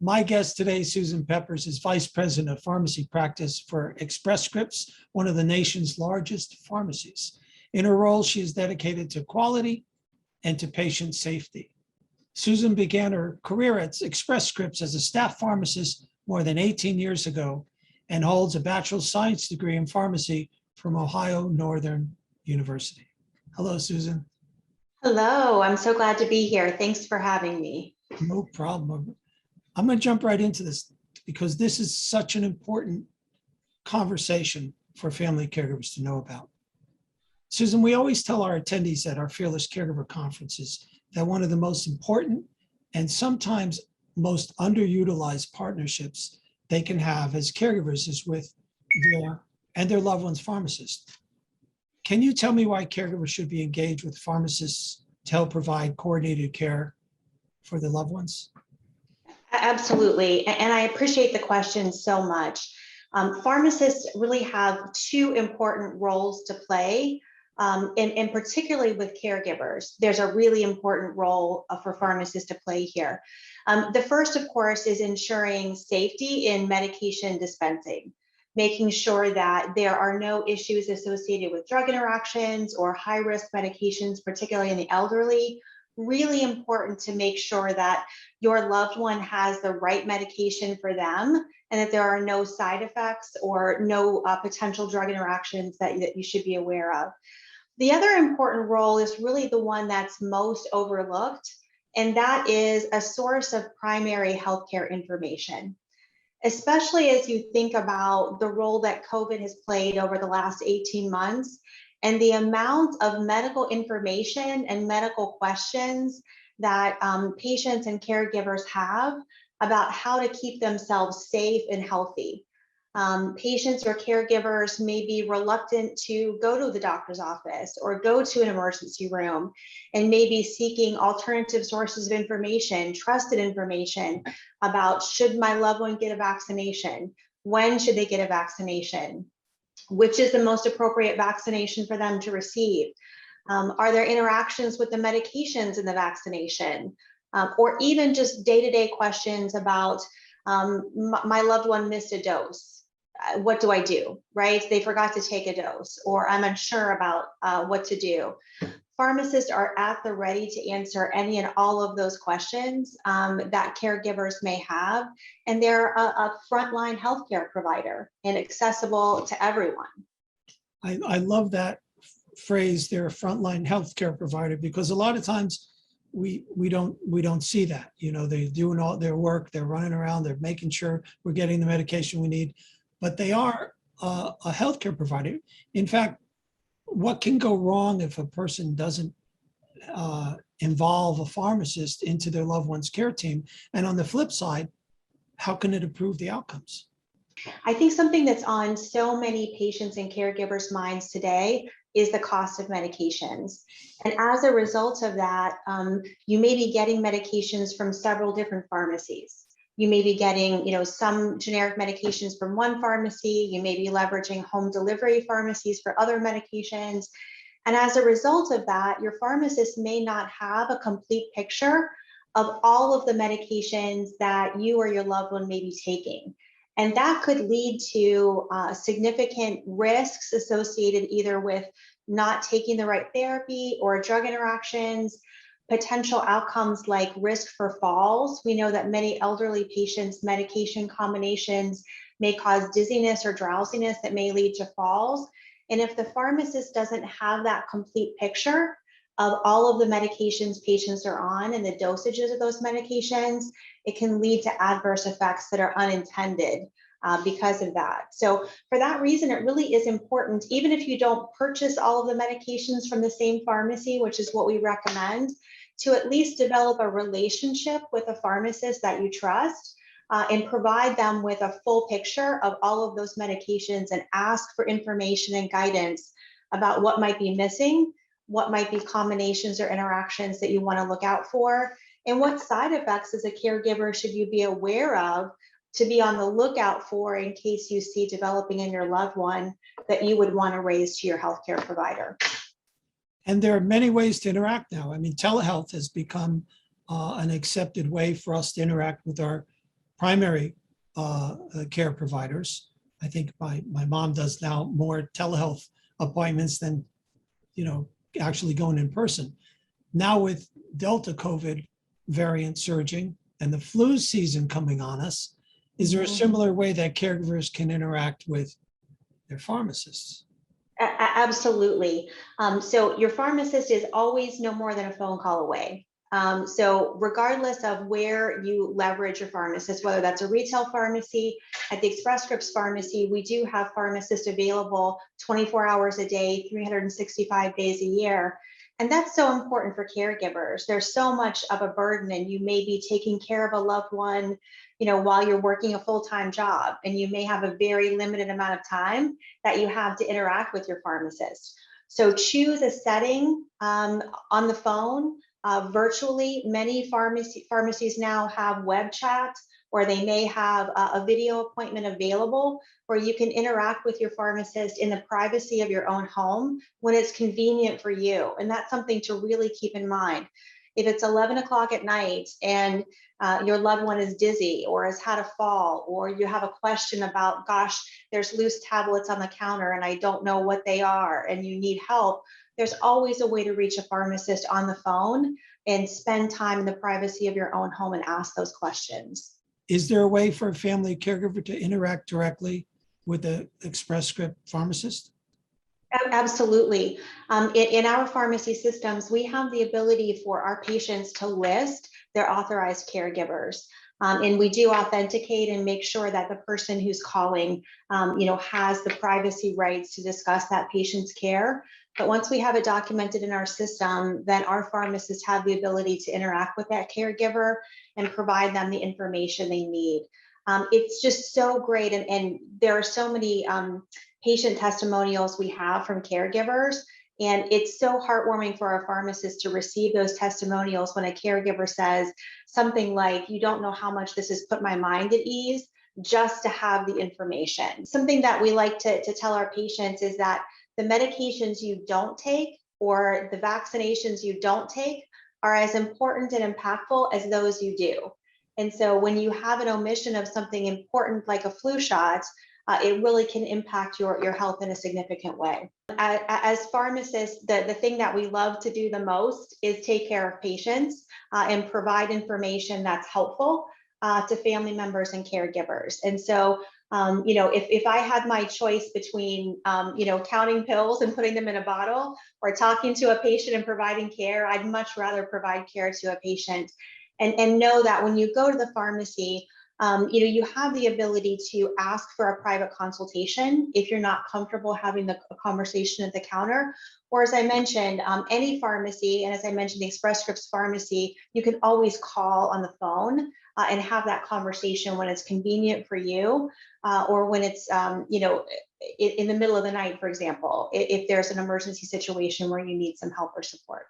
My guest today, Susan Peppers, is Vice President of Pharmacy Practice for Express Scripts, one of the nation's largest pharmacies. In her role, she is dedicated to quality and to patient safety. Susan began her career at Express Scripts as a staff pharmacist more than 18 years ago and holds a Bachelor of Science degree in pharmacy from Ohio Northern University. Hello, Susan. Hello, I'm so glad to be here. Thanks for having me. No problem. I'm going to jump right into this because this is such an important conversation for family caregivers to know about. Susan, we always tell our attendees at our Fearless Caregiver conferences that one of the most important and sometimes most underutilized partnerships they can have as caregivers is with their loved one's pharmacist. Can you tell me why caregivers should be engaged with pharmacists to help provide coordinated care for their loved ones? Absolutely, and I appreciate the question so much. Pharmacists really have two important roles to play, and particularly with caregivers. There's a really important role for pharmacists to play here. The first, of course, is ensuring safety in medication dispensing, making sure that there are no issues associated with drug interactions or high-risk medications, particularly in the elderly. Really important to make sure that your loved one has the right medication for them and that there are no side effects or no potential drug interactions that you should be aware of. The other important role is really the one that's most overlooked, and that is a source of primary healthcare information. Especially as you think about the role that COVID has played over the last 18 months and the amount of medical information and medical questions that patients and caregivers have about how to keep themselves safe and healthy. Patients or caregivers may be reluctant to go to the doctor's office or go to an emergency room and may be seeking alternative sources of information, trusted information about should my loved one get a vaccination? When should they get a vaccination? Which is the most appropriate vaccination for them to receive? Are there interactions with the medications in the vaccination? Or even just day-to-day questions about my loved one missed a dose. What do I do, right? They forgot to take a dose, or I'm unsure about what to do. Pharmacists are at the ready to answer any and all of those questions that caregivers may have, and they're a frontline healthcare provider and accessible to everyone. I love that phrase, they're a frontline healthcare provider, because a lot of times we don't see that. You know, they're doing all their work, they're running around, they're making sure we're getting the medication we need, but they are a healthcare provider. In fact, what can go wrong if a person doesn't involve a pharmacist into their loved one's care team? And on the flip side, how can it improve the outcomes? I think something that's on so many patients and caregivers' minds today is the cost of medications. And as a result of that, you may be getting medications from several different pharmacies. You may be getting, some generic medications from one pharmacy. You may be leveraging home delivery pharmacies for other medications. And as a result of that, your pharmacist may not have a complete picture of all of the medications that you or your loved one may be taking. And that could lead to significant risks associated either with not taking the right therapy or drug interactions, potential outcomes like risk for falls. We know that many elderly patients' medication combinations may cause dizziness or drowsiness that may lead to falls. And if the pharmacist doesn't have that complete picture of all of the medications patients are on and the dosages of those medications, it can lead to adverse effects that are unintended because of that. So for that reason, it really is important, even if you don't purchase all of the medications from the same pharmacy, which is what we recommend, to at least develop a relationship with a pharmacist that you trust and provide them with a full picture of all of those medications and ask for information and guidance about what might be missing, what might be combinations or interactions that you want to look out for, and what side effects as a caregiver should you be aware of to be on the lookout for in case you see developing in your loved one that you would want to raise to your healthcare provider. And there are many ways to interact now. I mean, telehealth has become an accepted way for us to interact with our primary care providers. I think my mom does now more telehealth appointments than, actually going in person. Now with Delta COVID variant surging and the flu season coming on us, is there a similar way that caregivers can interact with their pharmacists? Absolutely. So your pharmacist is always no more than a phone call away. So regardless of where you leverage your pharmacist, whether that's a retail pharmacy, at the Express Scripts pharmacy, we do have pharmacists available 24 hours a day, 365 days a year. And that's so important for caregivers. There's so much of a burden, and you may be taking care of a loved one, while you're working a full-time job, and you may have a very limited amount of time that you have to interact with your pharmacist. So choose a setting on the phone. Virtually, many pharmacies now have web chat, or they may have a video appointment available where you can interact with your pharmacist in the privacy of your own home when it's convenient for you. And that's something to really keep in mind. If it's 11 o'clock at night and your loved one is dizzy or has had a fall, or you have a question about, gosh, there's loose tablets on the counter and I don't know what they are, and you need help, there's always a way to reach a pharmacist on the phone and spend time in the privacy of your own home and ask those questions. Is there a way for a family caregiver to interact directly with the Express Script pharmacist? Absolutely. In our pharmacy systems, we have the ability for our patients to list their authorized caregivers. And we do authenticate and make sure that the person who's calling, has the privacy rights to discuss that patient's care. But once we have it documented in our system, then our pharmacists have the ability to interact with that caregiver and provide them the information they need. It's just so great. And there are so many patient testimonials we have from caregivers. And it's so heartwarming for our pharmacists to receive those testimonials when a caregiver says something like, "You don't know how much this has put my mind at ease just to have the information." Something that we like to tell our patients is that the medications you don't take or the vaccinations you don't take are as important and impactful as those you do. And so when you have an omission of something important like a flu shot, it really can impact your health in a significant way. As pharmacists, the thing that we love to do the most is take care of patients and provide information that's helpful to family members and caregivers. And so, if I had my choice between, counting pills and putting them in a bottle or talking to a patient and providing care, I'd much rather provide care to a patient. And know that when you go to the pharmacy, you have the ability to ask for a private consultation if you're not comfortable having a conversation at the counter. Or as I mentioned, any pharmacy, and as I mentioned, the Express Scripts pharmacy, you can always call on the phone and have that conversation when it's convenient for you, or when it's, in the middle of the night, for example, if there's an emergency situation where you need some help or support.